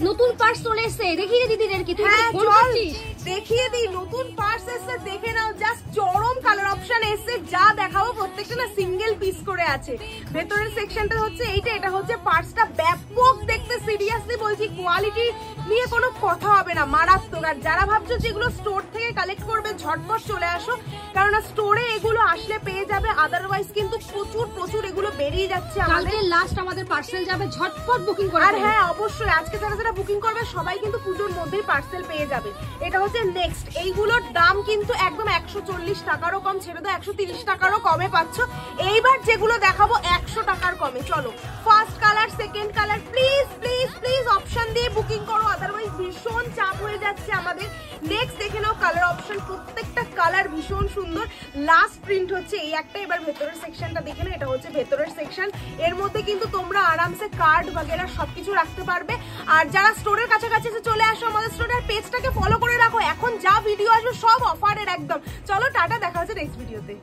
নতুন পার্স চলে এসেছে, দেখিয়ে দিদিদেরকে। তুই ফোন করছিস? দেখিয়ে দিই, নতুন পার্স এসেছে, দেখে নাও। জাস্ট চরম কালার অপশন এসেছে, যা দেখাবো প্রত্যেকটা না সিঙ্গেল পিস করে আছে। ভেতরের সেকশনটা হচ্ছে এইটা, এটা হচ্ছে পার্সটা ব্যাপক দেখতে, সিরিয়াসলি বলছি কোয়ালিটি নিয়ে কোনো কথা হবে না, মারাত্মক। আর যারা ভাবছো যে এগুলো স্টোর থেকে কালেক্ট করবে ঝটপট চলে আসো, কারণ স্টোরে এগুলো আসলে পেয়ে যাবে, আদারওয়াইজ কিন্তু প্রচুর প্রচুর এগুলো বেরিয়ে যাচ্ছে। কালকে লাস্ট আমাদের পার্সেল যাবে, ঝটপট বুকিং করে। আর হ্যাঁ অবশ্যই আজকে যারা যারা বুকিং করবে সবাই কিন্তু পুজোর মধ্যেই পার্সেল পেয়ে যাবে। এটা হচ্ছে নেক্সট, এইগুলোর দাম কিন্তু একদম 140 টাকারও কম, ছেড়ে দাও 130 টাকারও কমে পাচ্ছ। এইবার যেগুলো দেখাবো 100 টাকার কমে। চলো first colour, second colour, please please please option দিয়ে বুকিং করো, আদারওয়াইজ ভীষণ চাপ হয়ে যাচ্ছে আমাদের। নেক্সট দেখে নাও কালার অপশন, প্রত্যেকটা কালার ভীষণ সুন্দর। লাস্ট প্রিন্ট হচ্ছে এই একটা। এবার ভেতরের সেকশনটা দেখে নাও, এটা হচ্ছে ভেতরের সেকশন। এর মধ্যে কিন্তু তোমরা আরামসে কার্ড বাগেরা সবকিছু রাখতে পারবে। আর যারা স্টোরের কাছাকাছি চলে আসো, আমাদের স্টোরের পেজটাকে ফলো করে রাখো, এখন যা ভিডিও আসবে সব অফারের একদম। চলো টাটা, দেখা হচ্ছে নেক্সট ভিডিওতে।